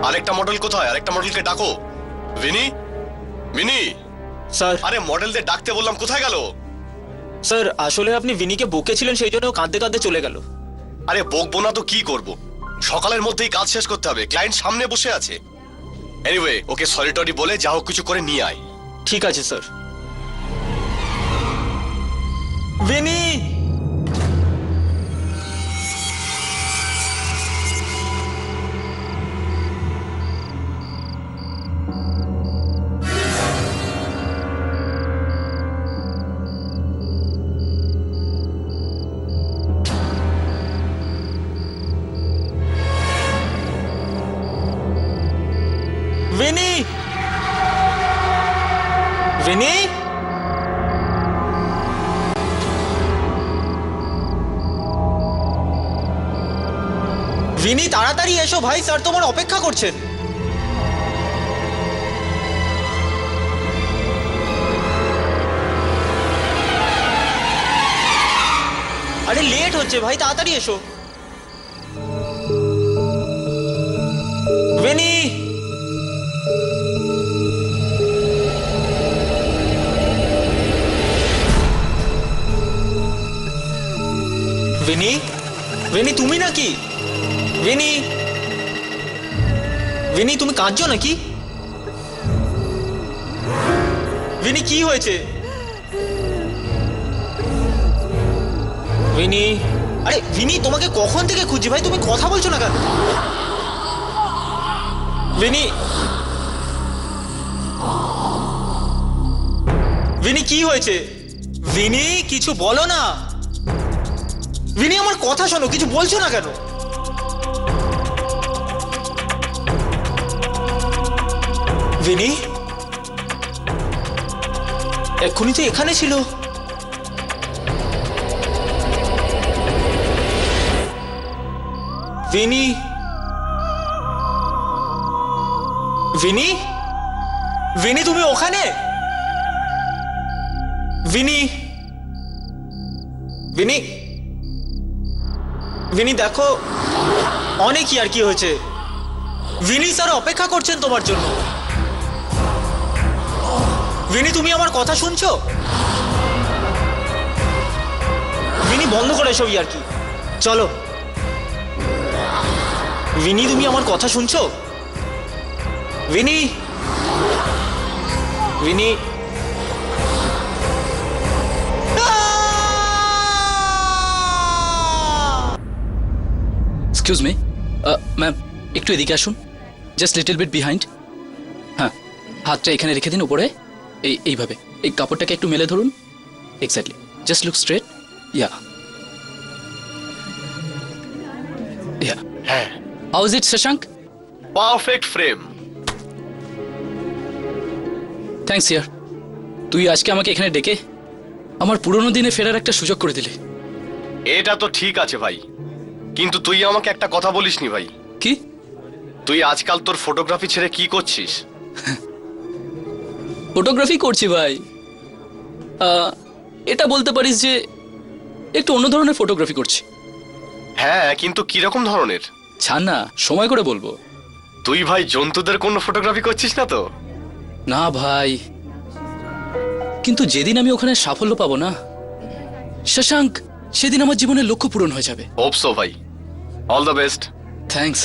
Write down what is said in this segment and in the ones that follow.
আরেকটা মডেল কোথায়? আরেকটা মডেলকে ডাকো। ভিনি, ভিনি। স্যার। আরে মডেলদের ডাকতে বললাম, কোথায় গেল? স্যার আসলে আপনি ভিনিকে বকেছিলেন, সেই জন্য কাঁদতে কাঁদতে চলে গেল। আরে বকবো না তো কি করব? সকালের মধ্যেই কাজ শেষ করতে হবে, ক্লায়েন্ট সামনে বসে আছে। এনিওয়ে, ওকে সরি টরি বলে যা হোক কিছু করে নিয়ে আয়। ঠিক আছে স্যার। ভিনি, ভিনি, ভিনি, ভিনি তাড়াতাড়ি এসো ভাই, স্যার তোমার অপেক্ষা করছেন। আরে লেট হচ্ছে ভাই, তাড়াতাড়ি এসো। ভিনি, ভিনি, ভিনি তুমি নাকি? ভিনি, ভিনি তুমি কাঁদছো নাকি? ভিনি কি হয়েছে? ভিনি, আরে ভিনি তোমাকে কখন থেকে খুঁজছি ভাই, তুমি কথা বলছো না কেন? ভিনি, ভিনি কি হয়েছে? ভিনি কিছু বলো না। ভিনি আমার কথা শোনো, কিছু বলছো না কেন? ভিনি এক্ষুনি তো এখানে ছিল। ভিনি, ভিনি, ভিনি তুমি ওখানে? ভিনি, ভিনি, ভিনি দেখো অনেক আর কি হয়েছে। ভিনি স্যার অপেক্ষা করছেন তোমার জন্য। ভিনি তুমি আমার কথা শুনছো? ভিনি বন্ধ করে এসব আর কি, চলো। ভিনি তুমি আমার কথা শুনছো? Vini, Vini, excuse me ma'am, একটু এদিকে আসুন, জাস্ট লিটল বিট বিহাইন্ড। হ্যাঁ, হাতটা এখানে রেখে দিন উপরে, এইভাবে এই কাপড়টাকে একটু মেলে ধরুন। Exactly, just look straight. Yeah yeah হ্যাঁ, how is it Shashank? Perfect frame. Thanks ইয়ার, তুই আজকে আমাকে এখানে ডেকে আমার পুরোনো দিনে ফেরার একটা সুযোগ করে দিলি। এটা তো ঠিক আছে ভাই, কিন্তু তুই আমাকে একটা কথা বলিসনি ভাই। কি? তুই আজকাল তোর ফটোগ্রাফি ছেড়ে কি করছিস? ফটোগ্রাফি করছি ভাই। এটা বলতে পারিস যে একটু অন্য ধরনের ফটোগ্রাফি করছি। হ্যাঁ, কিন্তু কিরকম ধরনের? ছাড় না, সময় করে বলবো। তুই ভাই জন্তুদের কোনো ফটোগ্রাফি করছিস না তো? না ভাই, কিন্তু যেদিন আমি ওখানে সাফল্য পাবো না শশাঙ্ক, সেদিন আমার জীবনের লক্ষ্য পূরণ হয়ে যাবে। হোপ সো ভাই, অল দ্য বেস্ট। থ্যাঙ্কস।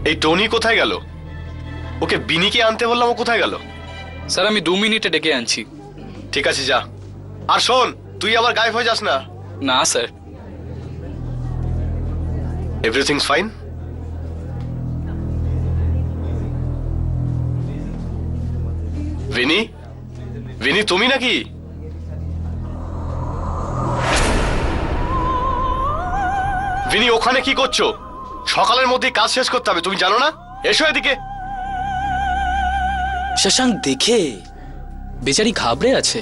এই টনি কোথায় গেল? ওকে বিনিকে আনতে বললাম, ও কোথায় গেল? স্যার আমি 2 মিনিটে ডেকে আনছি। ঠিক আছে যা। আর শোন, তুই আবার গায়েব হয়ে যাস না। না sir. Everything fine? Vini, Vini তুমি নাকি? ভিনি ওখানে কি করছো? সকালের মধ্যেই কাজ শেষ করতে হবে, তুমি জানো না? এসো এদিকে। শশাঙ্ক দেখে বেচারি ঘাবড়ে আছে।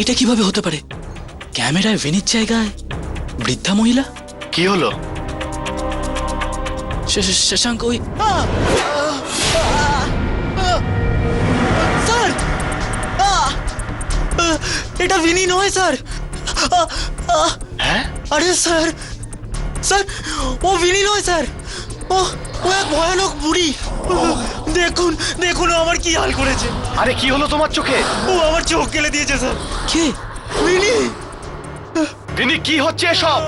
এটা কিভাবে হতে পারে? ক্যামেরায় ভিনির জায়গায় বৃদ্ধা মহিলা? কি হলো? শশাঙ্ক ওই স্যার, এটা ভিনি নয় স্যার। হ্যাঁ? আরে স্যার, স্যার ও ভিনি নয় স্যার, ও ও এক ভয়ানক বুড়ি। দেখুন দেখুন ও আমার কি হাল করেছে। আরে কি হলো তোমার চোখে? ও আমার চোখ গেলে দিয়েছে স্যার। কে? ভিনি। ভিনি, কি হচ্ছে এসব?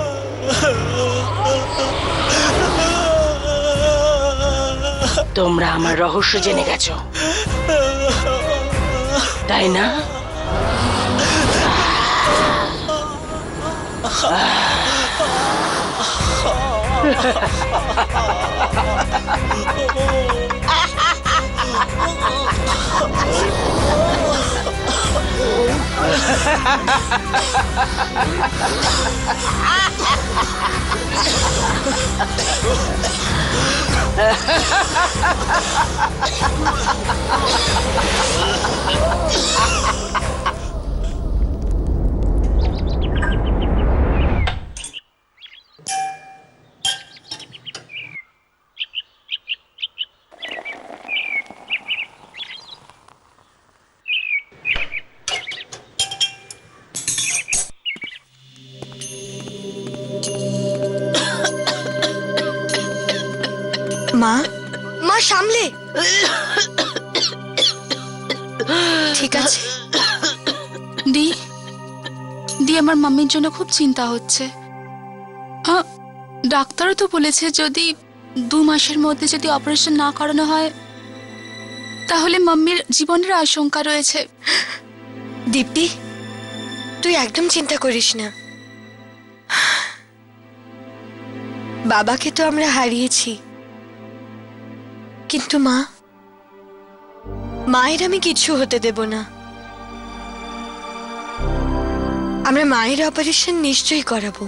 তোমরা আমার রহস্য জেনে গেছো, তাই না? মা, মা সামলে। ঠিক আছে দি দি আমার মাম্মির জন্য খুব চিন্তা হচ্ছে। ডাক্তারও তো বলেছে যদি 2 মাসের মধ্যে যদি অপারেশন না করানো হয় তাহলে মাম্মির জীবনের আশঙ্কা রয়েছে। দীপ্তি, তুই একদম চিন্তা করিস না। বাবাকে তো আমরা হারিয়েছি, কিন্তু মা, মায়ের আমি কিচ্ছু হতে দেব না। আমরা মায়ের অপারেশন নিশ্চয়ই করাবো,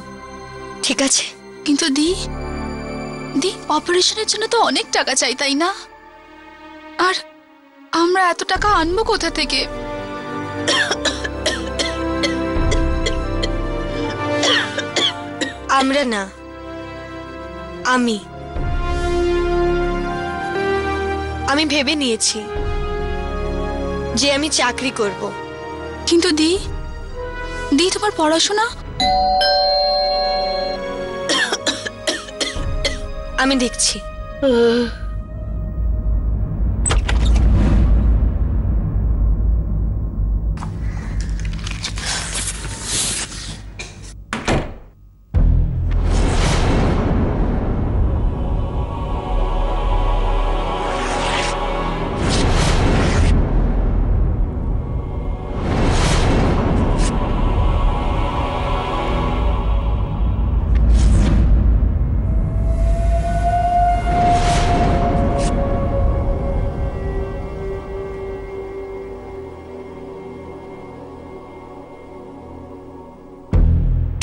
ঠিক আছে? কিন্তু দি দি অপারেশনের জন্য তো অনেক টাকা চাই, তাই না? আর আমরা এত টাকা আনবো কোথা থেকে? আমরা না, আমি ভেবে নিয়েছি যে আমি চাকরি করব। কিন্তু দি দি তোমার পড়াশোনা? আমি দেখছি।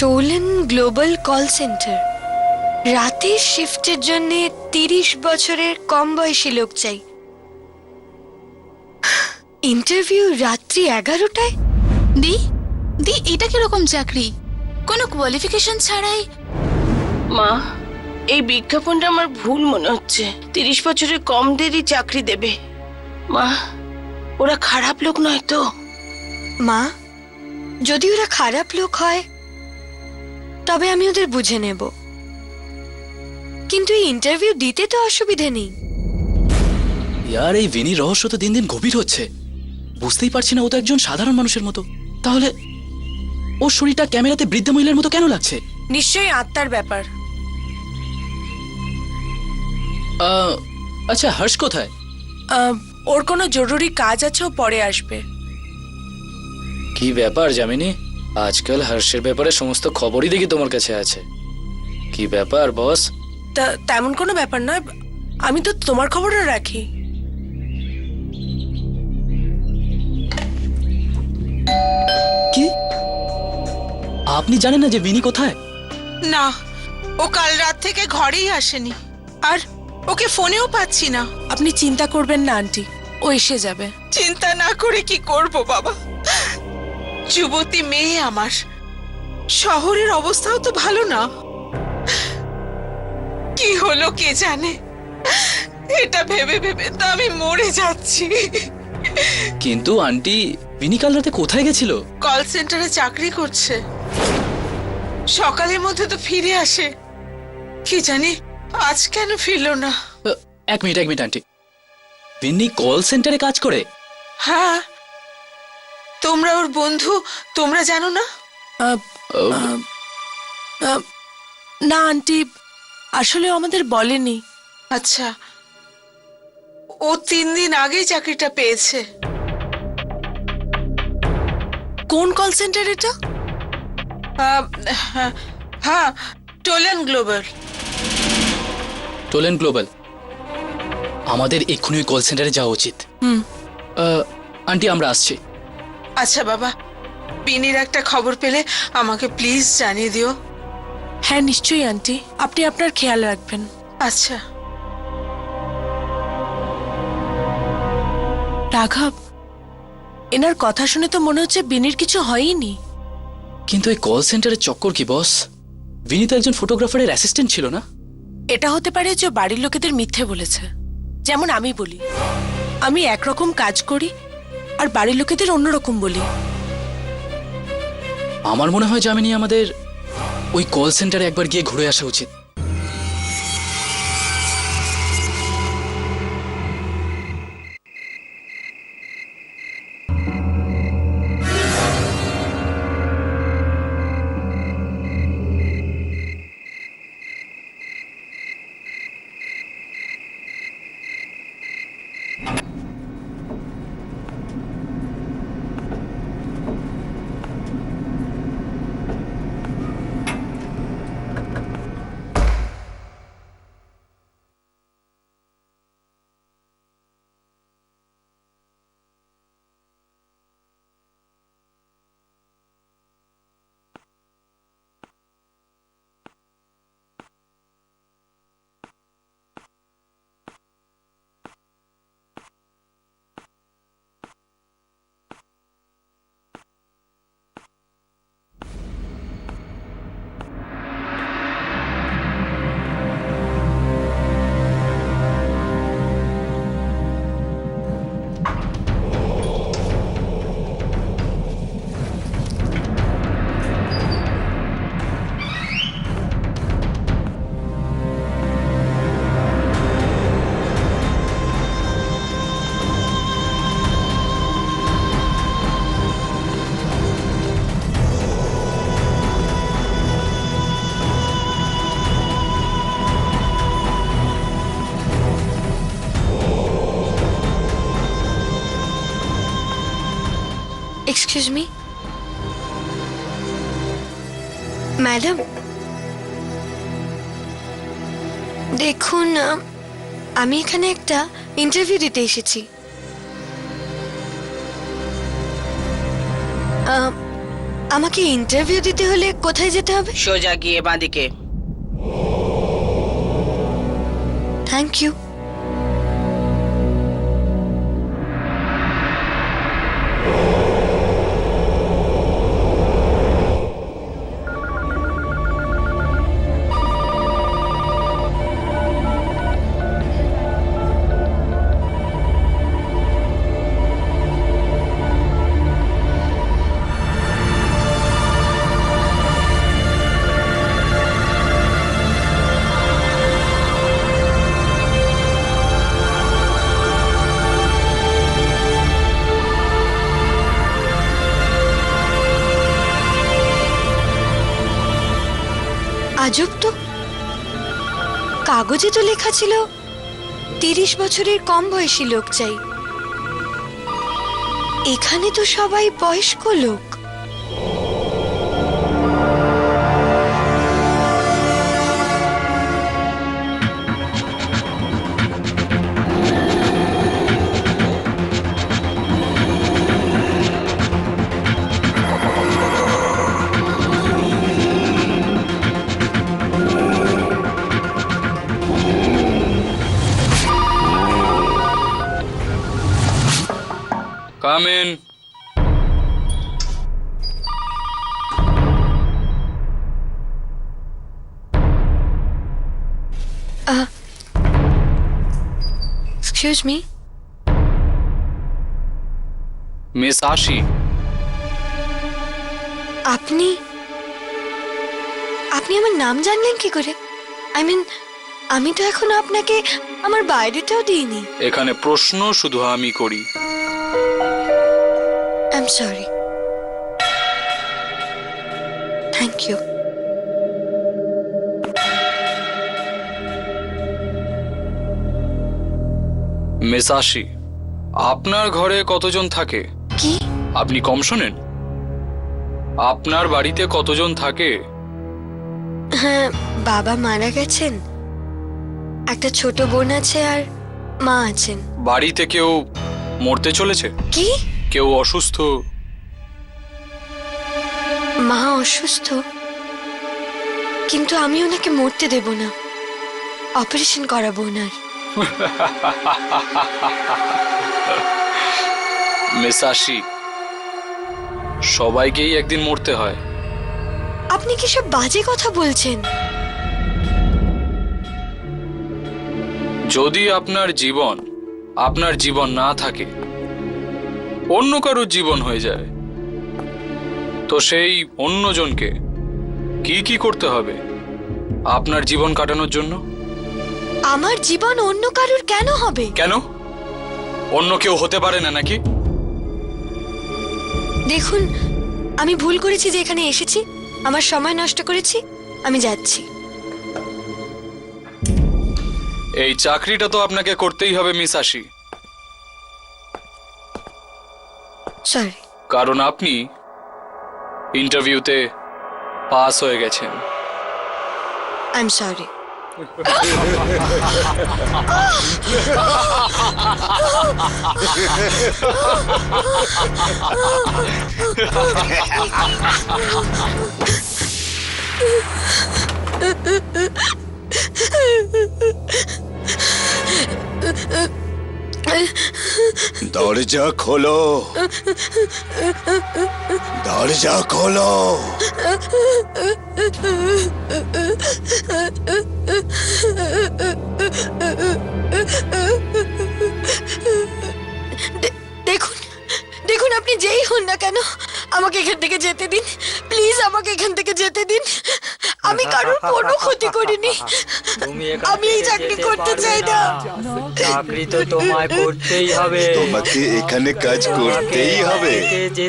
টোলেন গ্লোবাল কল সেন্টার, রাতের শিফটের জন্য 30 বছরের কম বয়সী লোক চাই। ইন্টারভিউ রাত্রি 11টায়। দি দি এটা কিরকম চাকরি? কোনো কোয়ালিফিকেশন ছাড়াই? মা, এই বিজ্ঞাপনটা আমার ভুল মনে হচ্ছে। 30 বছরের কমদেরই চাকরি দেবে। মা, ওরা খারাপ লোক নয় তো? মা, যদি ওরা খারাপ লোক হয় তবে আমি ওদের বুঝে নেব, কিন্তু এই ইন্টারভিউ দিতে তো অসুবিধে নেই। ইয়ার এই ভিনির রহস্য তো দিন দিন গভীর হচ্ছে। বুঝতেই পারছি না, ও তো একজন সাধারণ মানুষের মতো। তাহলে ওর শরীরটা ক্যামেরাতে বৃদ্ধা মহিলার মতো কেন লাগছে? নিশ্চয়ই আত্মার ব্যাপার। আচ্ছা, হর্ষ কোথায়? ওর কোনো জরুরি কাজ আছে, ও পরে আসবে। কি ব্যাপার যামিনী, আজকাল হর্ষের ব্যাপারে সমস্ত খবরই দেখি তোমার কাছে আছে। কি ব্যাপার বস? তেমন কোনো ব্যাপার নয়, আমি তো তোমার খবরও রাখি। কি আপনি জানেন না যে ভিনি কোথায়? না, ও কাল রাত থেকে ঘরেই আসেনি, আর ওকে ফোনেও পাচ্ছি না। আপনি চিন্তা করবেন না আন্টি, ও এসে যাবে। চিন্তা না করে কি করব বাবা? যুবতী মেয়ে আমার, শহরের অবস্থাও তো ভালো না। কি হলো কে জানে, এটা ভেবে ভেবে তো আমি মরে যাচ্ছি। কিন্তু আন্টি বিনি কাল রাতে কোথায় গেছিল? কল সেন্টারে চাকরি করছে, সকালের মধ্যে তো ফিরে আসে। কি জানি আজ কেন ফিরলো না। এক মিনিট আন্টি, বিনি কল সেন্টারে কাজ করে? হ্যাঁ, তোমরা ওর বন্ধু, তোমরা জানো না? আহ, আহ, না আন্টি, আসলে আমাদের বলেনি। আচ্ছা, ও 3 দিন আগেই চাকরিটা পেয়েছে। কোন কল সেন্টার এটা? হ্যাঁ, টোলেন গ্লোবাল। টোলেন গ্লোবাল। আমাদের এক্ষুনি ওই কল সেন্টারে যাওয়া উচিত। আন্টি আমরা আসছি। আচ্ছা বাবা, বিনির একটা খবর পেলে আমাকে প্লিজ জানিয়ে দিও। হ্যাঁ নিশ্চয়ই আন্টি, আপনি আপনার খেয়াল রাখবেন। আচ্ছা। রাঘব, এনার কথা শুনে তো মনে হচ্ছে বিনির কিছু হয়নি। কিন্তু এই কল সেন্টারের চক্কর কি বস? বিনি তো একজন ফটোগ্রাফারের অ্যাসিস্ট্যান্ট ছিল না? এটা হতে পারে যে বাড়ির লোকেদের মিথ্যে বলেছে। যেমন আমি বলি আমি একরকম কাজ করি, আর বাড়ির লোকেদের অন্যরকম বলি। আমার মনে হয় যামিনী আমাদের ওই কল সেন্টারে একবার গিয়ে ঘুরে আসা উচিত। এক্সকিউজ মি ম্যাডাম, দেখুন আমি এখানে একটা ইন্টারভিউ দিতে এসেছি। আমাকে ইন্টারভিউ দিতে হলে কোথায় যেতে হবে? সোজা গিয়ে বাঁদিকে। Thank you. আজব তো, কাগজে তো লেখা ছিল 30 বছরের কম বয়সী লোক চাই। এখানে তো সবাই বয়স্ক লোক। Come in. Excuse me, miss আশি, আপনি আপনি আমার নাম জানলেন কি করে? আই মিন, আমি তো এখনো আপনাকে আমার বায়োডাটাও দিইনি। এখানে প্রশ্ন শুধু আমি করি। I am sorry. Thank you. Miss Ashi, আপনার ঘরে কতজন থাকে? কি? আপনি কম শোনেন? আপনার বাড়িতে কতজন থাকে? হ্যাঁ, বাবা মারা গেছেন, একটা ছোট বোন আছে আর মা আছেন। বাড়িতে কেউ মরতে চলেছে? কি? কেউ অসুস্থ? মা অসুস্থ, কিন্তু আমি ওনাকে মরতে দেব না, অপারেশন করাবো ওনার। মিস আশি, সবাইকেই একদিন মরতে হয়। আপনি কি সব বাজে কথা বলছেন? যদি আপনার জীবন না থাকে, অন্য কারোর জীবন হয়ে যায়, তো সেই অন্যজনকে কি কি করতে হবে আপনার জীবন কাটানোর জন্য? আমার জীবন অন্য কারোর কেন হবে? কেন? অন্য কেউ হতে পারে না নাকি? দেখুন, আমি ভুল করেছি যে এখানে এসেছি, আমার সময় নষ্ট করেছি, আমি যাচ্ছি। এই চাকরিটা তো আপনাকে করতেই হবে মিস আশি, সরি। কারণ আপনি ইন্টারভিউতে পাস হয়ে গেছেন। I am sorry. দরজা খোলো, দরজা খোলো। দেখুন, দেখুন, আপনি যেই হন না কেন, আমাকে এখান থেকে যেতে দিন প্লিজ, আমাকে এখান থেকে যেতে দিন। আমি কারোর কোনো ক্ষতি করিনি, আমি এই চাকরি করতে চাই না। চাকরি তো তোমায় করতেই হবে, তোমাকে এখানে কাজ করতেই হবে।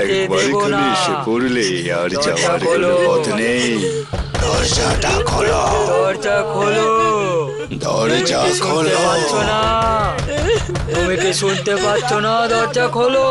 একবার এখানে এসে পড়লে আর যাওয়ার কোনো পথ নেই। দরজাটা খোলো, দরজা খোলো। দরজা খোলো। না, তুমি কি শুনতে পাচ্ছ না? দরজা খোলো।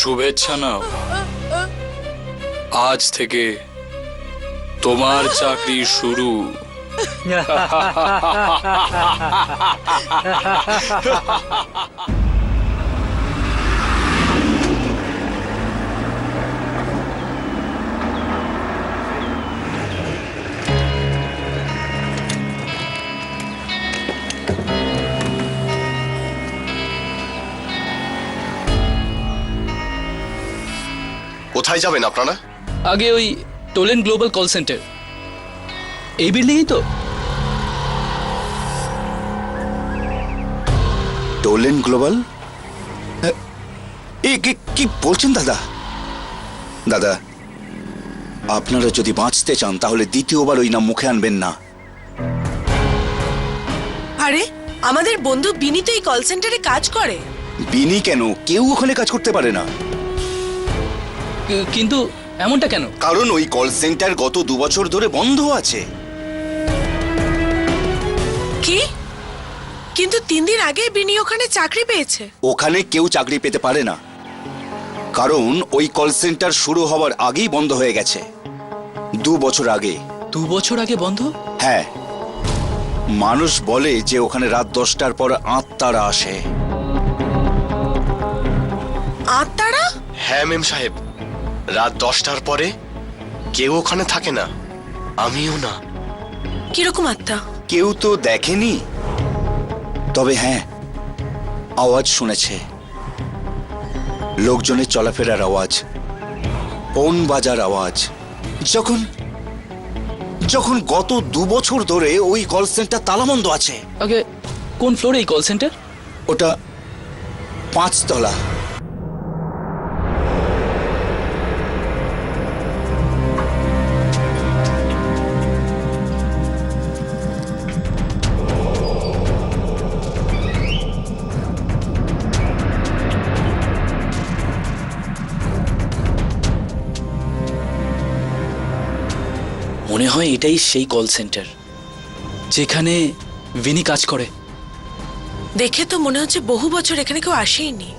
শুভেচ্ছা নাও, আজ থেকে তোমার চাকরি শুরু। কোথায় যাবেন আপনারা? আগে ওই টোলেন গ্লোবাল কল সেন্টার, এই বিল্ডিংই তো? টোলেন গ্লোবাল? কি বলছেন দাদা? দাদা, আপনারা যদি বাঁচতে চান তাহলে দ্বিতীয়বার ওই নাম মুখে আনবেন না। আরে আমাদের বন্ধু বিনি তো এই কল সেন্টারে কাজ করে। বিনি কেন? কেউ ওখানে কাজ করতে পারে না। কিন্তু এমনটা কেন? কারণ ওই কল সেন্টার গত 2 বছর ধরে বন্ধ আছে। কি? কিন্তু 3 দিন আগে বিনি ওখানে চাকরি পেয়েছে। ওখানে কেউ চাকরি পেতে পারে না, কারণ ওই কল সেন্টার শুরু হওয়ার আগেই বন্ধ হয়ে গেছে। 2 বছর আগে। 2 বছর আগে বন্ধ? হ্যাঁ, মানুষ বলে যে ওখানে রাত 10টার পর আত্মারা আসে। আত্মারা? হ্যাঁ মেম সাহেব, রাত 10টার পরে কেউ ওখানে থাকে না, আমিও না। কিরকম আত্মা? কেউ তো দেখেনি, তবে হ্যাঁ আওয়াজ শুনেছে। লোকজনের চলাফেরার আওয়াজ, ফোন বাজার আওয়াজ। যখন গত 2 বছর ধরে ওই কল সেন্টার তালাবন্ধ আছে। আগে কোন ফ্লোরে এই কল সেন্টার? ওটা 5 তলা। মনে হয় এটাই সেই কল সেন্টার যেখানে ভিনি কাজ করে। দেখে তো মনে হচ্ছে বহু বছর এখানে কেউ আসেইনি।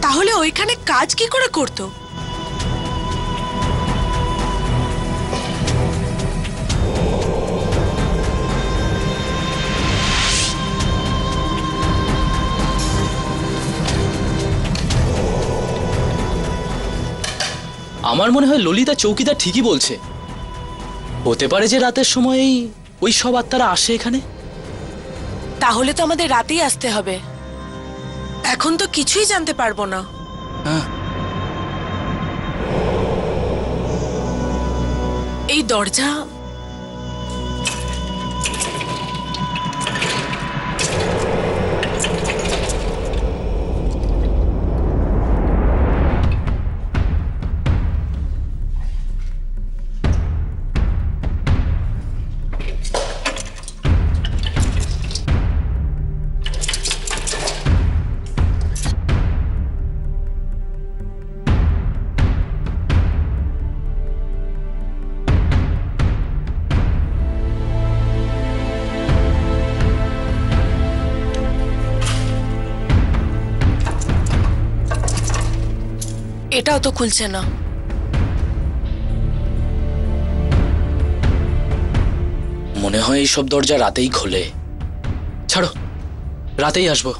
তাহলে ওইখানে কাজ কি করে করতো? আমার মনে হয় ললিতা চৌকিদার ঠিকই বলছে। হতে পারে যে রাতের সময়ই ওই সব আত্মারা আসে এখানে। তাহলে তো আমাদের রাতেই আসতে হবে। এখন তো কিছুই জানতে পারবো না। হ্যাঁ, এই দরজা এটাও তো খুলছে না। মনে হয় এই সব দরজা রাতেই খোলে। ছাড়ো, রাতেই আসবো।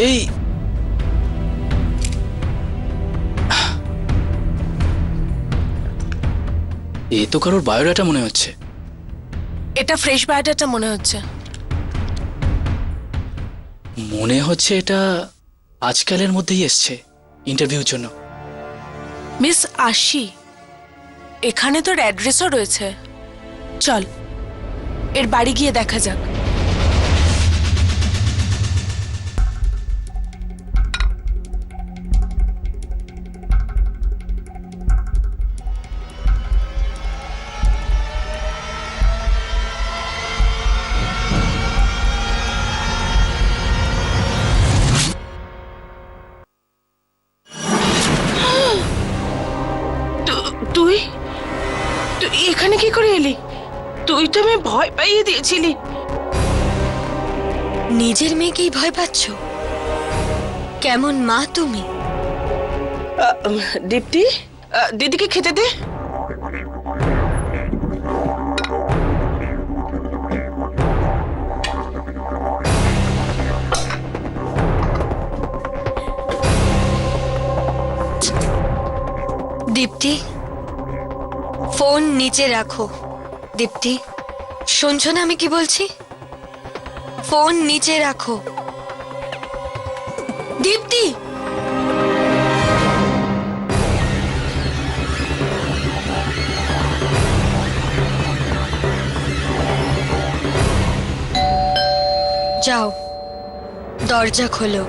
এই এ তো কারোর বায়োডাটা মনে হচ্ছে। এটা ফ্রেশ বায়োডাটা মনে হচ্ছে। মনে হচ্ছে এটা আজকালের মধ্যেই এসছে ইন্টারভিউর জন্য। মিস আশি, এখানে তোর অ্যাড্রেসও রয়েছে। চল এর বাড়ি গিয়ে দেখা যাক। তুই তুই এখানে কি করে এলি? তুই তো আমি ভয় পাইয়ে দিয়েছিলি। নিজের মেয়েকেই ভয় পাচ্ছ? কেমন মা তুমি? দীপ্তি, দিদিকে খেতে দে। দীপ্তি, ফোন নিচে রাখো। দীপ্তি, শুনছো না আমি কি বলছি? ফোন নিচে রাখো। দীপ্তি, যাও, দরজা খোলো,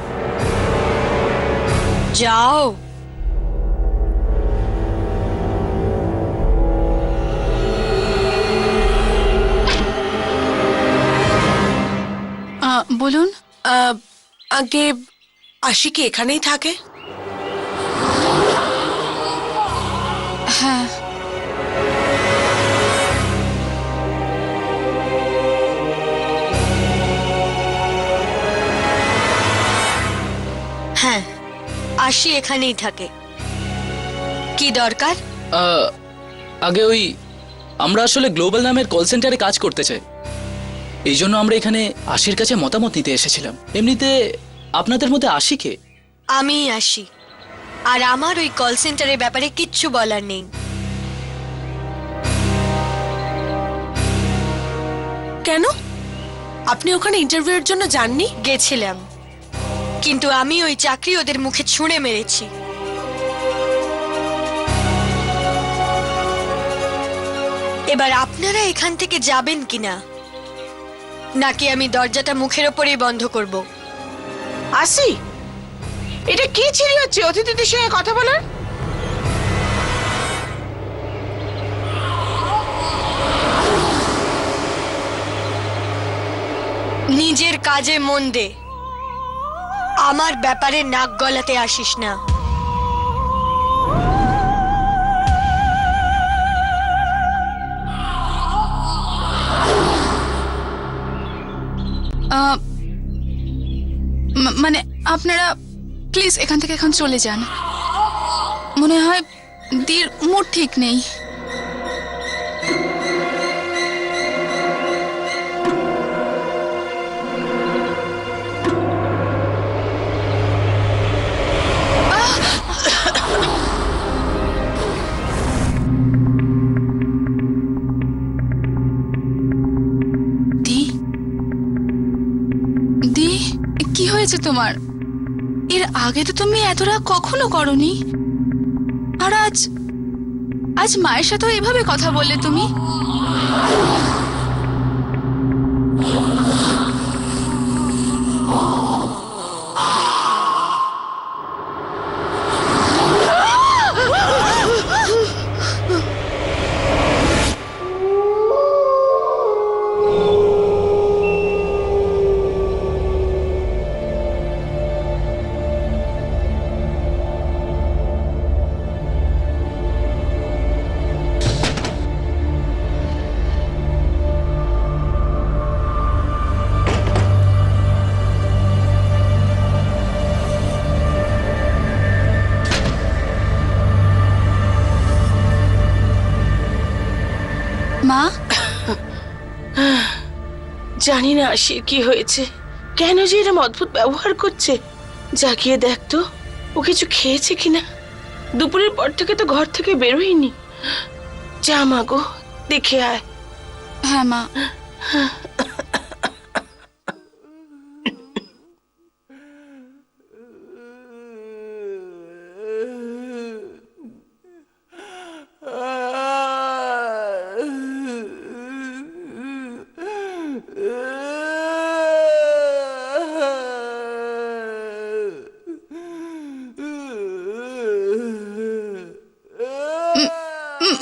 যাও। বলুন। আগে আশি কি এখানেই থাকে? হ্যাঁ, হ্যাঁ, আশি এখানেই থাকে। কি দরকার? আগে ওই আমরা আসলে গ্লোবাল নামের কল সেন্টারে কাজ করতে চাই, এই জন্য আমরা এখানে আশির কাছে মতামত নিতে এসেছিলাম। এমনিতে আপনাদের মধ্যে আশি কে? আমি আসি, আর আমার ওই কল সেন্টারের ব্যাপারে কিচ্ছু বলার নেই। কেন? আপনি ওখানে ইন্টারভিউয়ের জন্য যাননি? গেছিলাম, কিন্তু আমি ওই চাকরি ওদের মুখে ছুঁড়ে মেরেছি। এবার আপনারা এখান থেকে যাবেন কিনা, নাকি আমি দরজাটা মুখের ওপরেই বন্ধ করব? আসি, এটা কি ছিল হচ্ছে অতিথিদের সঙ্গে কথা বলার? নিজের কাজে মন দে, আমার ব্যাপারে নাক গলাতে আসিস না। মানে আপনারা প্লিজ এখান থেকে এখন চলে যান। মনে হয় দির মুড ঠিক নেই। দি, দি, কি হয়েছে তোমার? এর আগে তো তুমি এত রাগ কখনো করনি, আর আজ আজ মায়ের সাথে এভাবে কথা বললে তুমি? মা, জানি না আশির কি হয়েছে, কেন যে এরম অদ্ভুত ব্যবহার করছে। যা গিয়ে দেখ তো, ও কিছু খেয়েছে কিনা। দুপুরের পর থেকে তো ঘর থেকে বেরোয়নি। যা মা গো, দেখে আয়। হ্যাঁ মা।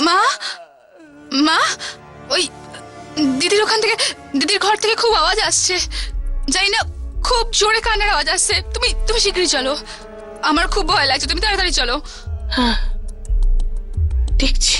মা, মা, ওই দিদির ওখান থেকে, দিদির ঘর থেকে খুব আওয়াজ আসছে। জানি না, খুব জোরে কান্নার আওয়াজ আসছে। তুমি তুমি শীঘ্রই চলো, আমার খুব ভয় লাগছে। তুমি তাড়াতাড়ি চলো। হ্যাঁ, দেখছি।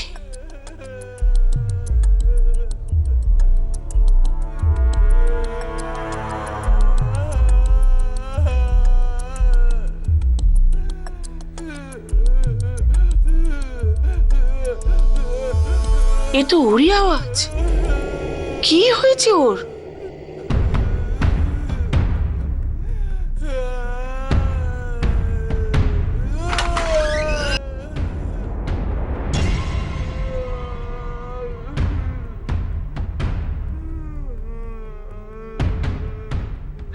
এ তো ওরই আওয়াজ। কি হয়েছে ওর?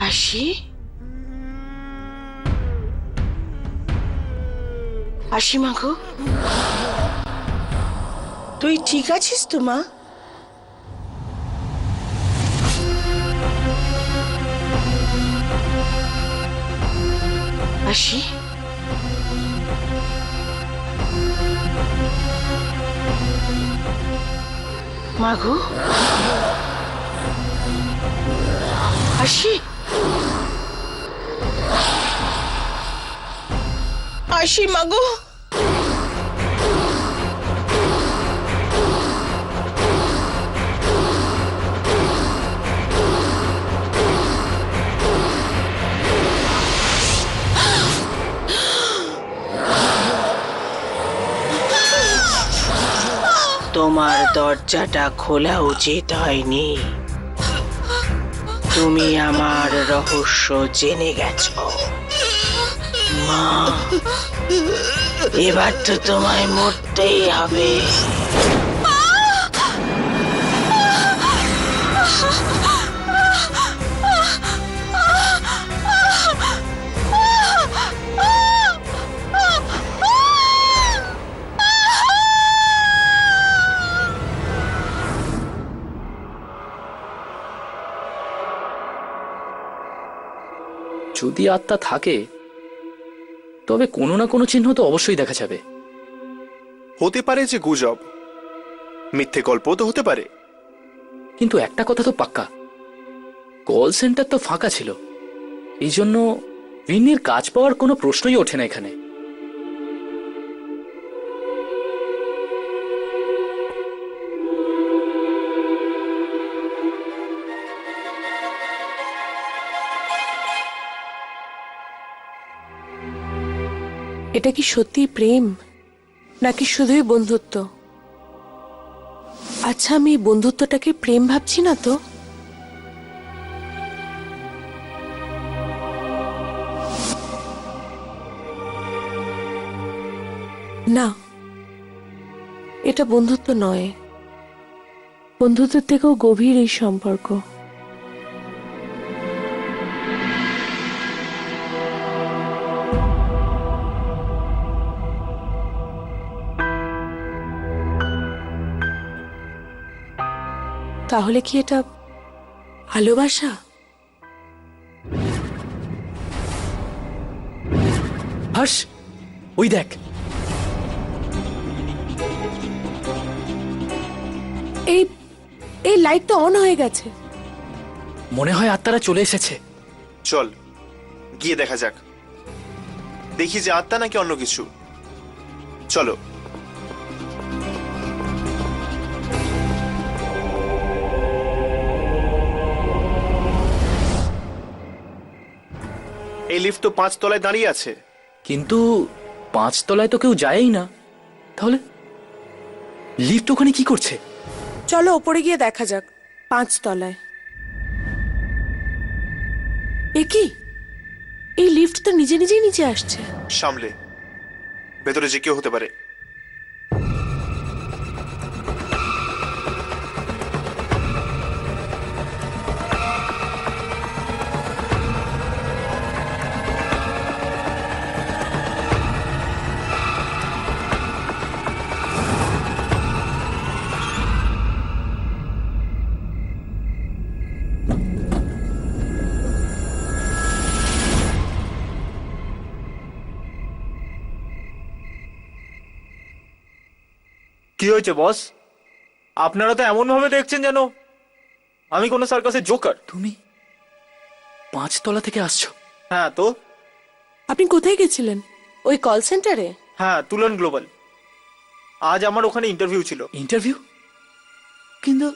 আশি, আসি মা গো। তুই ঠিক আছিস তো মা? আসি। মা গো, আসি। আসি মা গো। তোমার দরজাটা খোলা উচিত হয়নি। তুমি আমার রহস্য জেনে গেছো মা। এবার তো তোমায় মরতেই হবে। যদি আত্মা থাকে তবে কোনো না কোনো চিহ্ন তো অবশ্যই দেখা যাবে। হতে পারে যে গুজব, মিথ্যে গল্প তো হতে পারে। কিন্তু একটা কথা তো পাক্কা, কল সেন্টার তো ফাঁকা ছিল, এই জন্য ভিন্নির কাজ পাওয়ার কোনো প্রশ্নই ওঠে না এখানে। এটা কি সত্যি প্রেম নাকি শুধুই বন্ধুত্ব? আচ্ছা, আমি এই বন্ধুত্বটাকে প্রেম ভাবছি না তো? না, এটা বন্ধুত্ব নয়, বন্ধুত্বের থেকেও গভীর এই সম্পর্ক। তাহলে কি এটা ভালোবাসা? হর্ষ, ওই দেখ। এই লাইট তো অন হয়ে গেছে। মনে হয় আত্মারা চলে এসেছে। চল গিয়ে দেখা যাক, দেখি যে আত্মা নাকি অন্য কিছু। চলো। এই লিফট তো 5 তলায় দাঁড়িয়ে আছে। কিন্তু 5 তলায় তো কেউ যায়ই না, তাহলে লিফট ওখানে কি করছে? চলো ওপরে গিয়ে দেখা যাক, 5 তলায়। এ কি, এই লিফট তো নিজে নিজেই নিচে আসছে। সামলে, ভেতরে যে কেউ হতে পারে। কি হয়েছে বস? আপনারা তো এমন ভাবে দেখছেন যেন আমি কোনো সার্কাসের জোকার। তুমি 5 তলা থেকে আসছো? হ্যাঁ তো। আপনি কোথায় গেছিলেন? ওই কল সেন্টারে? হ্যাঁ, তুলন গ্লোবাল। আজ আমার ওখানে ইন্টারভিউ ছিল। ইন্টারভিউ? কিন্তু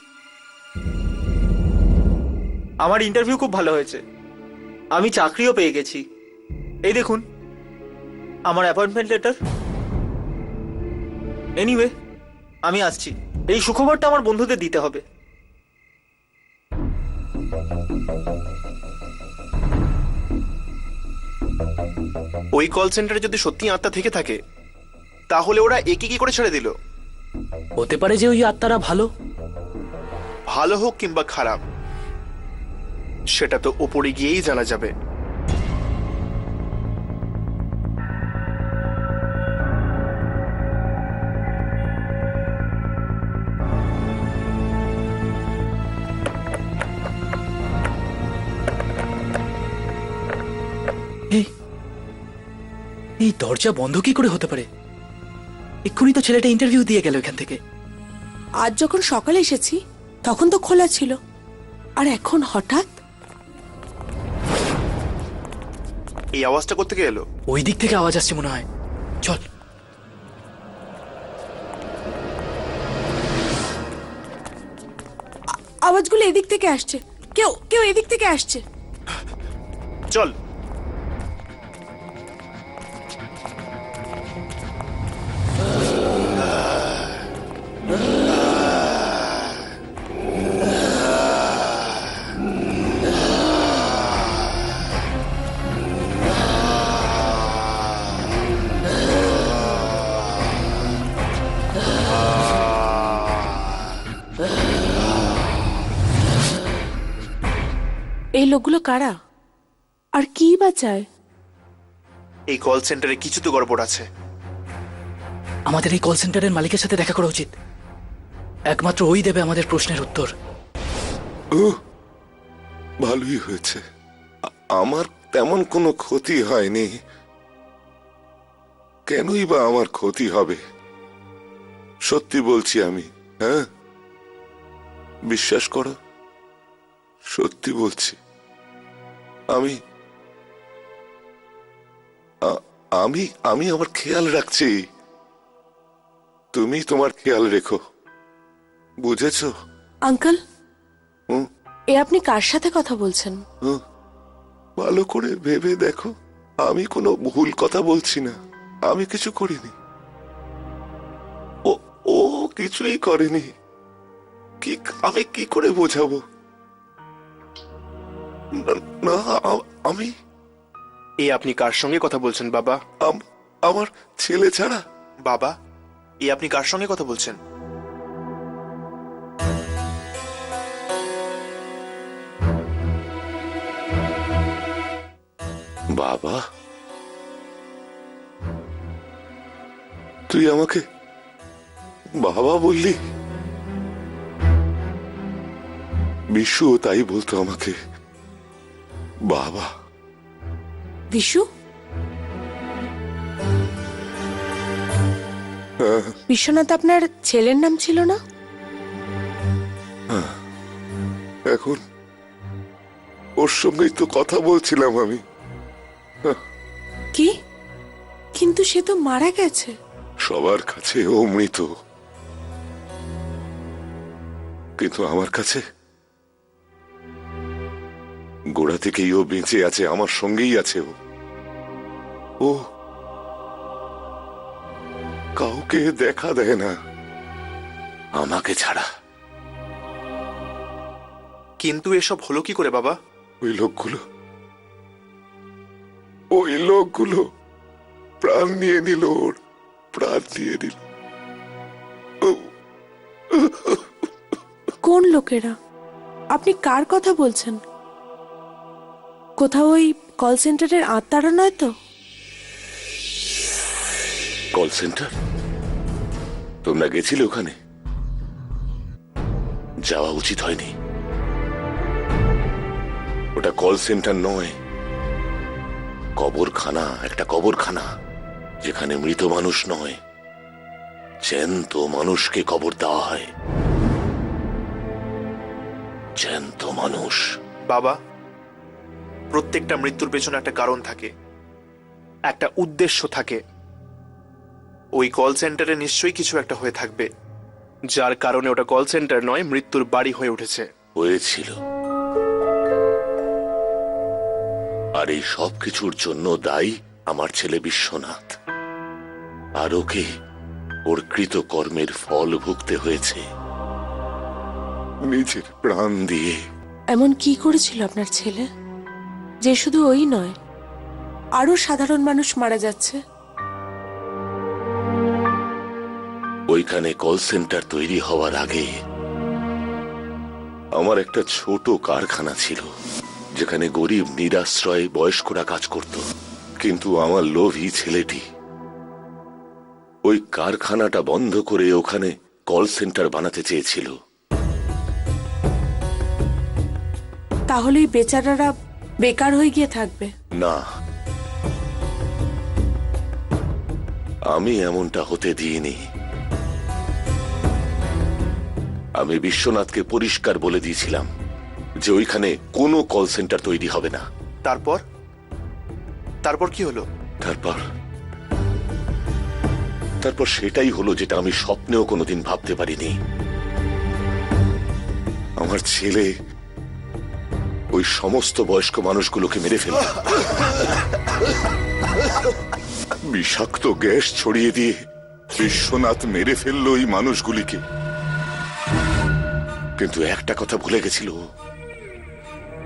আমার ইন্টারভিউ খুব ভালো হয়েছে, আমি চাকরিও পেয়ে গেছি। এই দেখুন আমার অ্যাপয়েন্টমেন্ট লেটার। এনিওয়ে, আমি আসছি। এই সুখবরটা আমার বন্ধুদের দিতে হবে। ওই কল সেন্টারে যদি সত্যি আত্মা থেকে থাকে তাহলে ওরা একে কি করে ছেড়ে দিল? হতে পারে যে ওই আত্মারা ভালো। ভালো হোক কিংবা খারাপ, সেটা তো ওপরে গিয়েই জানা যাবে। এই দরজা বন্ধ কি করে হতে পারে? এক্ষুনি তো ছেলেটা ইন্টারভিউ দিয়ে গেল এখান থেকে। আজ যখন সকালে এসেছি তখন তো খোলা ছিল, আর এখন হঠাৎ? এই আওয়াজটা কোত্থেকে এলো? ওই দিক থেকে আওয়াজ আসছে মনে হয়। চল। আওয়াজগুলো এদিক থেকে আসছে, কেউ কেউ এদিক থেকে আসছে। চল। এই লোকগুলো কারা, আর কি বা চায়? এই কল সেন্টারে কিছু তো গড়বড় আছে। আমাদের এই কল সেন্টারের মালিকের সাথে দেখা করা উচিত। একমাত্র ওই দেবে আমাদের প্রশ্নের উত্তর। ভালোই হয়েছে, আমার তেমন কোনো ক্ষতি হয়নি। কেনই বা আমার ক্ষতি হবে? সত্যি বলছি আমি, হ্যাঁ, বিশ্বাস করো, সত্যি বলছি। আমি আমি আমি আমার খেয়াল রাখছি, তুমি তোমার খেয়াল রেখো, বুঝেছো? আঙ্কেল, হুম? এ আপনি কার সাথে কথা বলছেন? ভালো করে ভেবে দেখো, আমি কোনো ভুল কথা বলছি না, আমি কিছু করিনি, ও ও কিছুই করেনি। কি আমি কি করে বোঝাবো? না, আমি এই আপনি কার সঙ্গে কথা বলছেন বাবা? আমার ছেলে ছাড়া। বাবা, এই আপনি কার সঙ্গে কথা বলছেন? বাবা, তুই আমাকে বাবা বললি? বিশু তাই বলতো আমাকে, বাবা। বিশু? বিশ্বনাথ আপনার ছেলের নাম ছিল না? এখন ওর সঙ্গেই তো কথা বলছিলাম আমি। কি? কিন্তু সে তো মারা গেছে। সবার কাছে ও মৃত, কিন্তু আমার কাছে গোড়া থেকেই ও বেঁচে আছে, আমার সঙ্গেই আছে। ও কাউকে দেখা দেয় না, আমাকে ছাড়া। কিন্তু এসব হলো কি করে বাবা? ওই লোকগুলো প্রাণ নিয়ে নিল, ওর প্রাণ নিয়ে নিল। কোন লোকেরা? আপনি কার কথা বলছেন? কোথাও ওই কল সেন্টারের আত্মারা নয় তো? Call centre? তোমরা গেছিলে ওখানে? যাওয়া উচিত হয়নি। ওটা কল সেন্টার নয়, কবরখানা, একটা কবরখানা, যেখানে মৃত মানুষ নয়, জ্যান্ত মানুষকে কবর দেওয়া হয়। জ্যান্ত মানুষ। বাবা, প্রত্যেকটা মৃত্যুর পেছনে একটা কারণ থাকে, একটা উদ্দেশ্য থাকে। ওই কল সেন্টারে নিশ্চয়ই কিছু একটা হয়ে থাকবে, যার কারণে ওটা কল সেন্টার নয়, মৃত্যুর বাড়ি হয়ে উঠেছে। হয়েছিল, আর এই সব কিছুর জন্য দায়ী আমার ছেলে বিশ্বনাথ। আর ওকে ওর কৃতকর্মের ফল ভুগতে হয়েছে, নিজের প্রাণ দিয়ে। এমন কি করেছিল আপনার ছেলে যে শুধু ওই নয়, আরো সাধারণ মানুষ মারা যাচ্ছে? ওইখানে কল সেন্টার তৈরি হওয়ার আগে আমার একটা ছোট কারখানা ছিল, যেখানে গরিব নিরাশ্রয় বয়স্করা কাজ করত। কিন্তু আমার লোভী ছেলেটি ওই কারখানাটা বন্ধ করে ওখানে কল সেন্টার বানাতে চেয়েছিল। তাহলেই বেচারারা বেকার হয়ে গিয়ে থাকবে? না, আমি এমনটা হতে দিইনি। আমি বিশ্বনাথকে পরিষ্কার বলে দিয়েছিলাম যে ওইখানে কোনো কল সেন্টার তৈরি হবে না। তারপর তারপর কি হলো? তারপর সেটাই হলো যেটা আমি স্বপ্নেও কোনোদিন ভাবতে পারিনি। আমার ছেলে ওই সমস্ত বয়স্ক মানুষগুলোকে মেরে ফেলল, বিষাক্ত গ্যাস ছড়িয়ে দিয়ে বিশ্বনাথ মেরে ফেলল ওই মানুষগুলিকে। কিন্তু একটা কথা ভুলে গেছিল,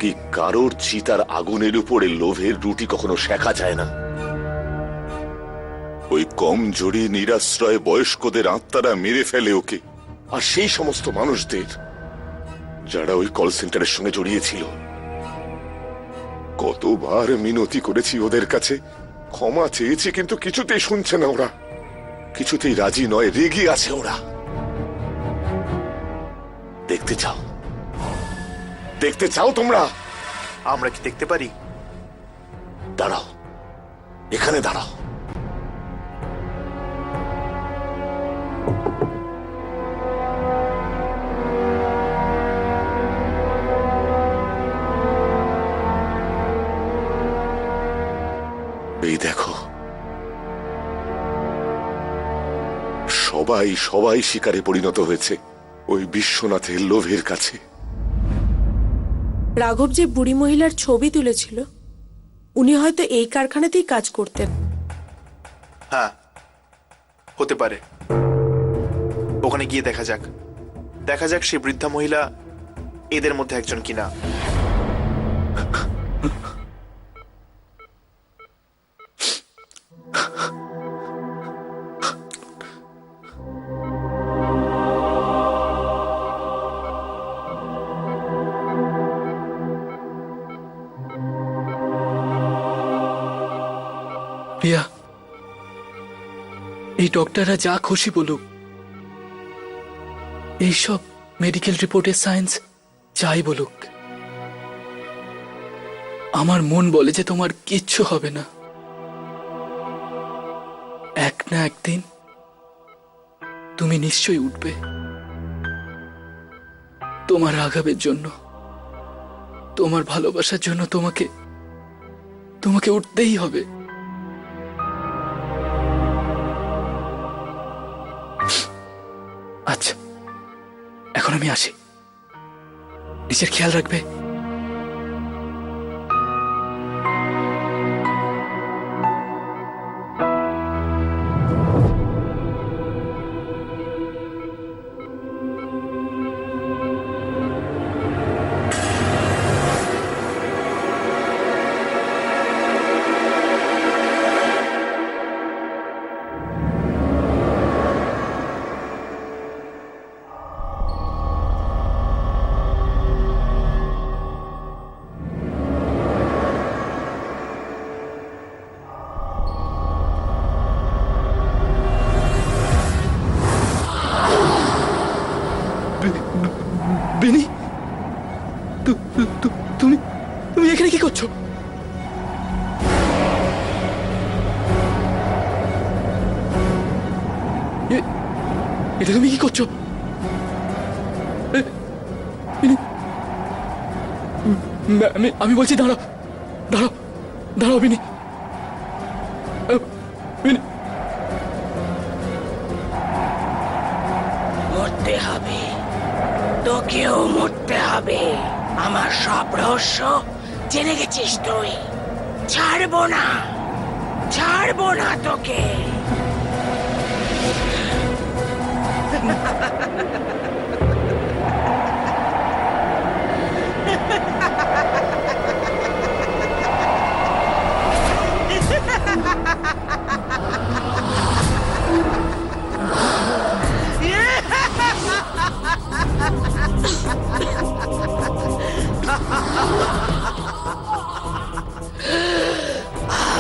কি কারোর চিতার আগুনের উপরে লোভের রুটি কখনো সেকা যায় না। ওই কমজোরি নিরাশ্রয় বয়স্কদের আত্মারা মেরে ফেলে ওকে, আর সেই সমস্ত মানুষদের যারা ওই কল সেন্টারের সঙ্গে জড়িয়েছিল। কতবার মিনতি করেছি ওদের কাছে, ক্ষমা চেয়েছি, কিন্তু কিছুতেই শুনছে না ওরা, কিছুতেই রাজি নয়, রেগে আছে ওরা। দেখতে চাও তোমরা? আমরা কি দেখতে পারি? দাঁড়াও, এখানে দাঁড়াও। এই দেখো, সবাই শিকারে পরিণত হয়েছে ওই বিশ্বনাথের লোভের কাছে। রাঘব যে বুড়ি মহিলার ছবি তুলেছিল, উনি হয়তো এই কারখানাতেই কাজ করতেন। হ্যাঁ, হতে পারে। ওখানে গিয়ে দেখা যাক সেই বৃদ্ধা মহিলা এদের মধ্যে একজন কিনা। প্রিয়া, এই ডক্টররা যা খুশি বলুক, এইসব মেডিকেল রিপোর্টের সায়েন্স যাই বলুক, আমার মন বলে যে তোমার কিচ্ছু হবে না। এক না একদিন তুমি নিশ্চয়ই উঠবে। তোমার রাঘবের জন্য, তোমার ভালোবাসার জন্য তোমাকে উঠতেই হবে। আচ্ছা, এখন আমি আসি। নিজের খেয়াল রাখবে। বেনি, তুমি এখানে কি করছো? এটা তুমি কি করছো? আমি বলছি দাঁড়াও, বিনি। মরতে হবে, তোকেও মরতে হবে। আমার সব রহস্য জেনে গেছিস তুই। ছাড়বো না তোকে।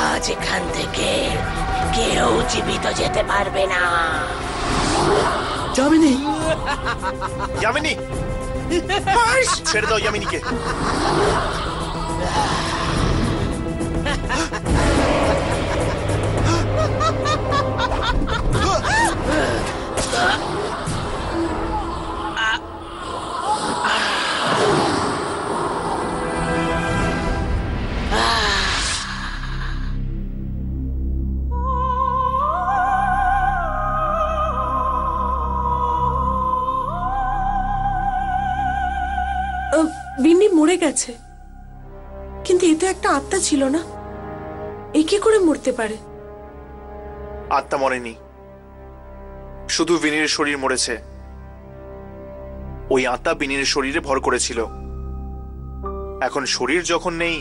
আজ এখান থেকে কেউ জীবিত যেতে পারবে না। যামিনী, ছেড়ে দাও ইয়ামিনীকে। বিন্নি মরে গেছে, কিন্তু এ তো একটা আত্মা ছিল না, এ কি করে মরতে পারে? আত্মা মরেনি, শুধু বিনির শরীর মরেছে। ওই আত্মা বিনির শরীরে ভর করেছিল। এখন শরীর যখন নেই,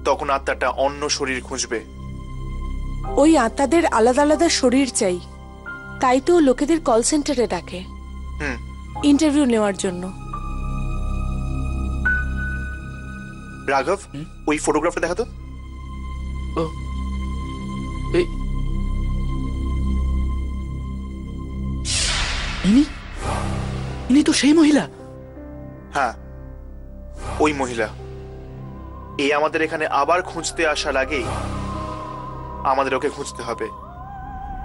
তখন আত্মাটা অন্য শরীর খুঁজবে। ওই আত্মাদের আলাদা আলাদা শরীর চাই, তাই তো ও লোকেদের কল সেন্টারে ডাকে ইন্টারভিউ নেওয়ার জন্য। রাঘব, ওই ফটোগ্রাফটা দেখা তো। ও এই ইনি তো সেই মহিলা। হ্যাঁ, ওই মহিলা। এই আমাদের এখানে আবার খুঁজতে আসার আগেই আমাদের ওকে খুঁজতে হবে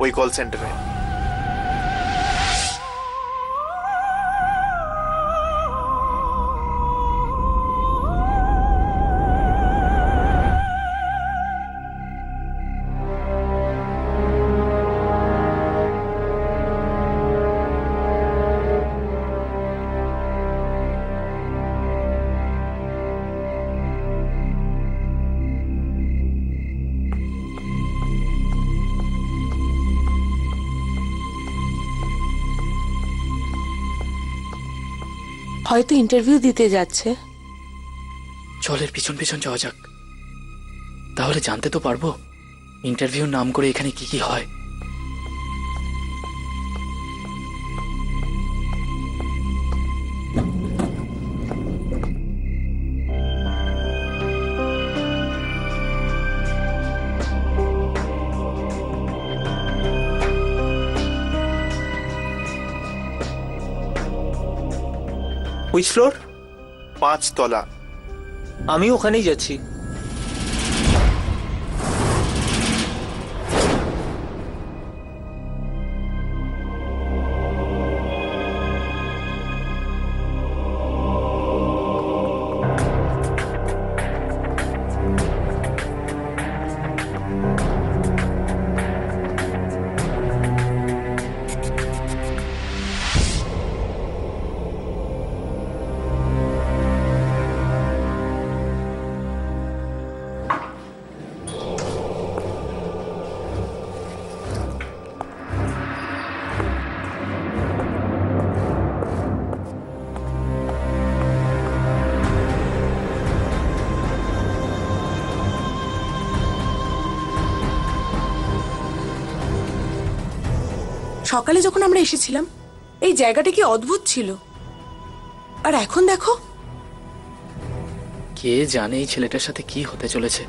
ওই কল সেন্টারে। হয়তো ইন্টারভিউ দিতে যাচ্ছে। চলের পিছন পিছন যাওয়া যাক, তাহলে জানতে তো পারবো ইন্টারভিউ নাম করে এখানে কি কি হয়। Which floor? 5 তলা। আমি ওখানেই যাচ্ছি। সকালে যখন আমরা এসেছিলাম এই জায়গাটা কি অদ্ভুত ছিল, আর এখন দেখো। কে জানে এই ছেলেটার সাথে কি হতে চলেছে।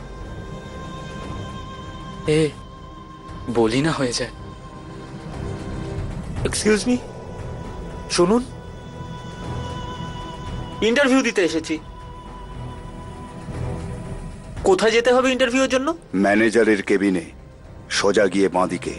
এ বলি না হয়ে যায়। এক্সকিউজ মি, শুনুন, ইন্টারভিউ দিতে এসেছি। কোথায় যেতে হবে ইন্টারভিউর জন্য? ম্যানেজারের কেবিনে, সোজা গিয়ে বাঁদিকে।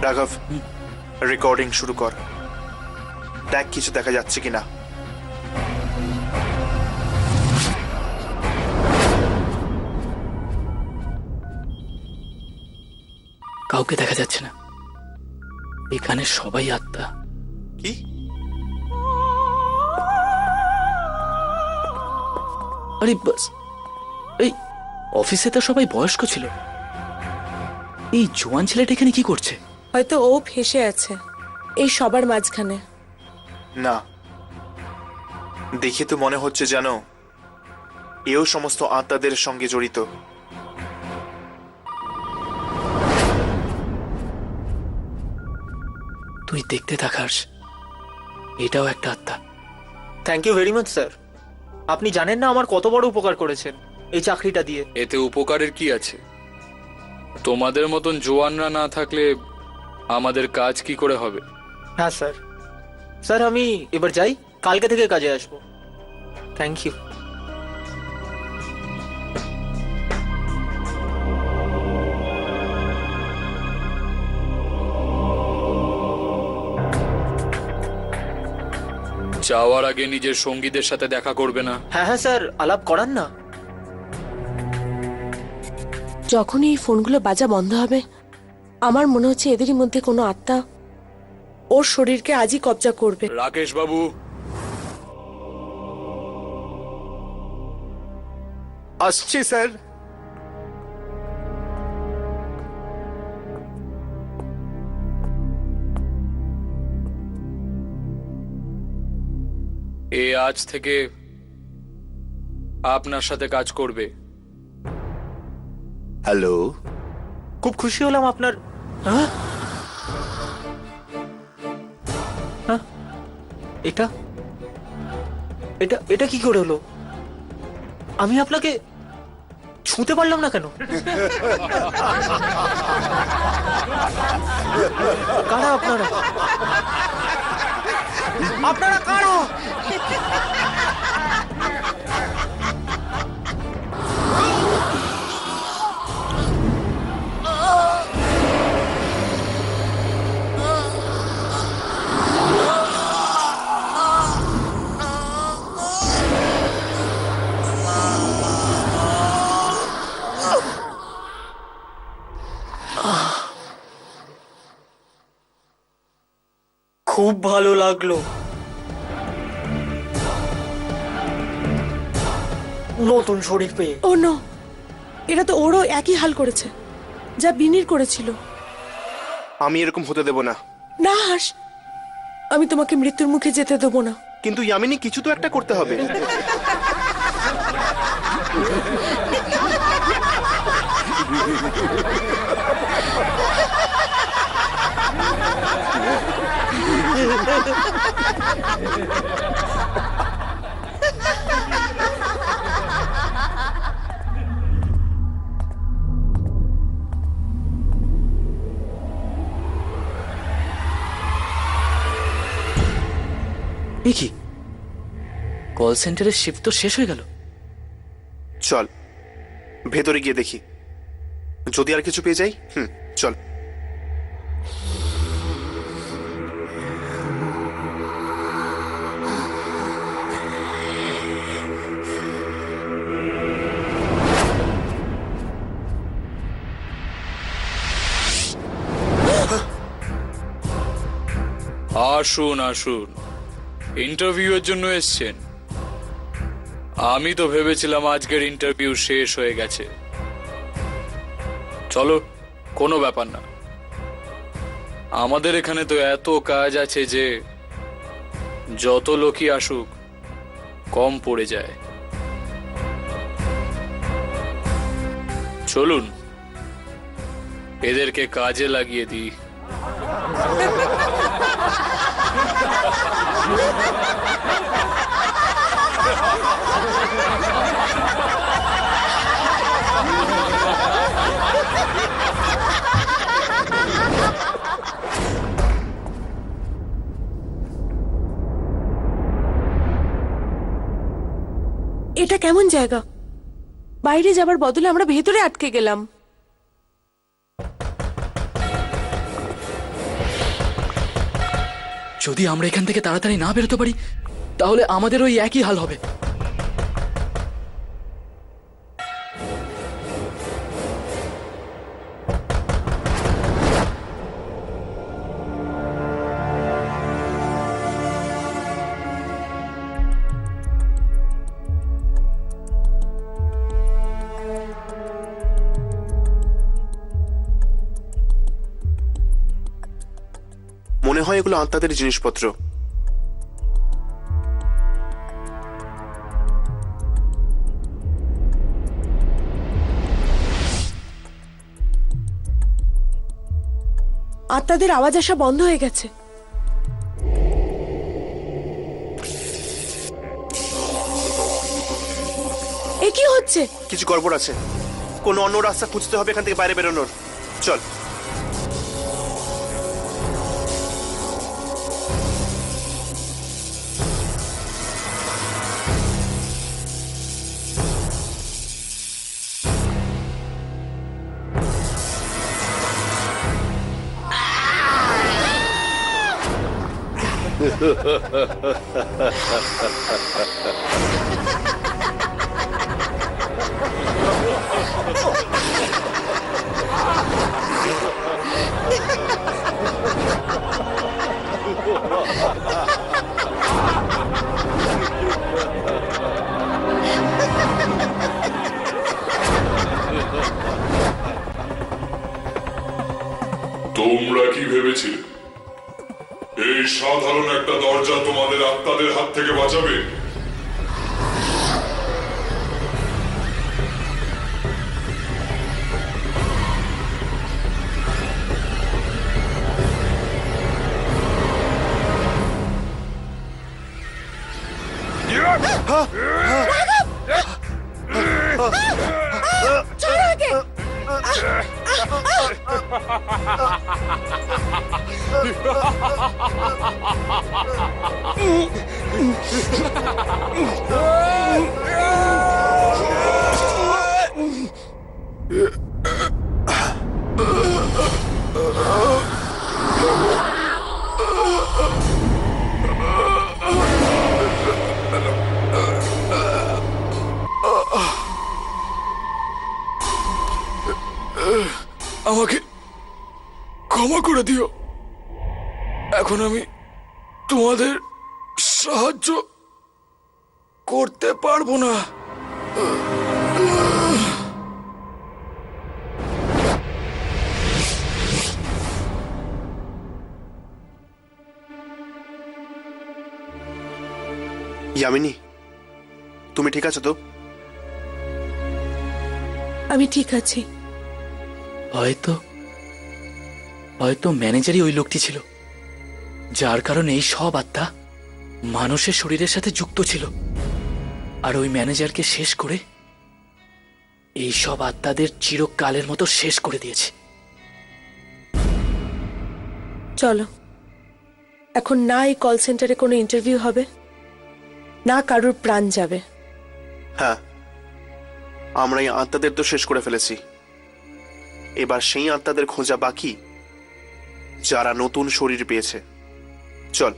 রাঘব, রেকর্ডিং শুরু কর। দেখ কিছু দেখা যাচ্ছে কিনা। কাউকে দেখা যাচ্ছে না, এখানে সবাই আত্মা। কি? আরে বাস, এই অফিসে তো সবাই বয়স্ক ছিল, এই জোয়ান ছেলেটা এখানে কি করছে? হয়তো ও ফেসে আছে এই সবার মাঝখানে। না, দেখে তো মনে হচ্ছে যেন এও সমস্ত আত্মাদের সঙ্গে জড়িত। তুই দেখতে থাকাস, এটাও একটা আত্মা। Thank you very much sir. আপনি জানেন না আমার কত বড় উপকার করেছেন এই চাকরিটা দিয়ে। এতে উপকারের কি আছে? তোমাদের মতন জোয়ানরা না থাকলে আমাদের কাজ কি করে হবে? হ্যাঁ স্যার। স্যার আমি এবার যাই, কালকে থেকে কাজে আসবো। Thank you. যাওয়ার আগে নিজের সঙ্গীদের সাথে দেখা করবে না? হ্যাঁ হ্যাঁ স্যার, আলাপ করান না। যখনই এই ফোনগুলো বাজা বন্ধ হবে আমার মনে হচ্ছে এদেরই মধ্যে কোনো আত্মা ওর শরীরকে আজই কবজা করবে। রাকেশ বাবু, আসছি স্যার। এ আজ থেকে আপনার সাথে কাজ করবে। হ্যালো, খুব খুশি হলাম আপনার। হ্যাঁ হ্যাঁ, এটা এটা এটা কি করে হলো? আমি আপনাকে ছুঁতে পারলাম না কেন? কারা আপনারা? আপনারা কারা? খুব ভালো লাগলো। নতুন শরীর পেয়ে। ও নো, এটা তো ওরও একই হাল করেছে যা বিনির করেছিল। আমি এরকম হতে দেব না। না হাস, আমি তোমাকে মৃত্যুর মুখে যেতে দেবো না। কিন্তু ইয়ামিনী, কিছু তো একটা করতে হবে। কি কল সেন্টারের শিফট তো শেষ হয়ে গেল। চল ভেতরে গিয়ে দেখি, যদি আর কিছু পেয়ে যাই। চল। আসুন আসুন, ইন্টারভিউয়ের জন্য এসছেন? আমি তো ভেবেছিলাম আজকের ইন্টারভিউ শেষ হয়ে গেছে। চলো, কোনো ব্যাপার না। আমাদের এখানে তো এত কাজ আছে যে যত লোকই আসুক কম পড়ে যায়। চলুন এদেরকে কাজে লাগিয়ে দিই। এটা কেমন জায়গা? বাইরে যাবার বদলে আমরা ভেতরে আটকে গেলাম। যদি আমরা এখান থেকে তাড়াতাড়ি না বেরোতে পারি তাহলে আমাদের ওই একই হাল হবে। মনে হয় এগুলো আত্মাদের জিনিসপত্র। আত্মাদের আওয়াজ আসা বন্ধ হয়ে গেছে। এ কি হচ্ছে? কিছু গড়বড় আছে, কোনো অন্য রাস্তা খুঁজতে হবে এখান থেকে বাইরে বেরোনোর। চল। তোমরা কি ভেবেছিলে এই সাধারণ একটা দরজা তোমাদের আত্মাদের হাত থেকে বাঁচাবে? আমাকে ক্ষমা করে দিও, এখন আমি তোমাদের সাহায্য করতে পারবো না। ইয়ামিনী, তুমি ঠিক আছো তো? আমি ঠিক আছি। হয়তো ম্যানেজারই ওই লোকটি ছিল, যার কারণে এই সব আত্মা মানুষের শরীরের সাথে যুক্ত ছিল, আর ওই ম্যানেজারকে শেষ করে এই সব আত্মাদের চিরকালের মতো শেষ করে দিয়েছে। চলো, এখন না এই কল সেন্টারে কোনো ইন্টারভিউ হবে, না কারোর প্রাণ যাবে। হ্যাঁ, আমরা এই আত্মাদের তো শেষ করে ফেলেছি, এবার সেই আত্মাদের খোঁজা বাকি যারা নতুন শরীর পেয়েছে। চল।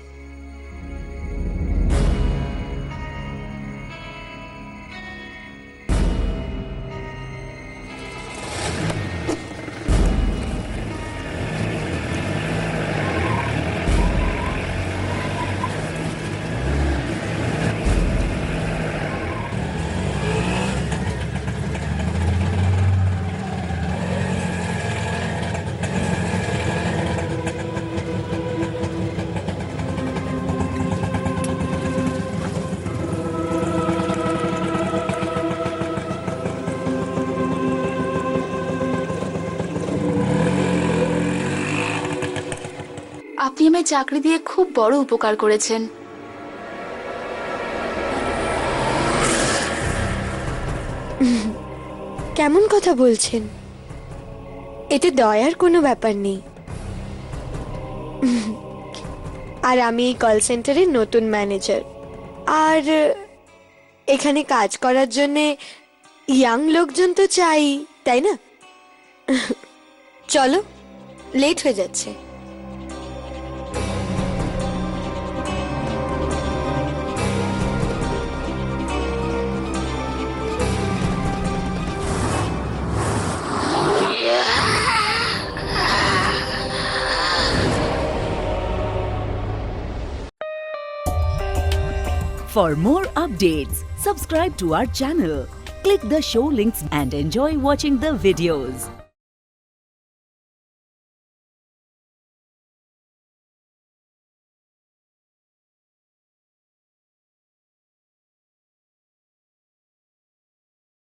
আপনি আমায় চাকরি দিয়ে খুব বড় উপকার করেছেন। কেমন কথা বলছেন? এতে দয়ার কোনো ব্যাপার নেই। আর আমি এই কল সেন্টারের নতুন ম্যানেজার, আর এখানে কাজ করার জন্য ইয়াং লোকজন তো চাই, তাই না? চলো, লেট হয়ে যাচ্ছে। For more updates, subscribe to our channel, click the show links and enjoy watching the videos.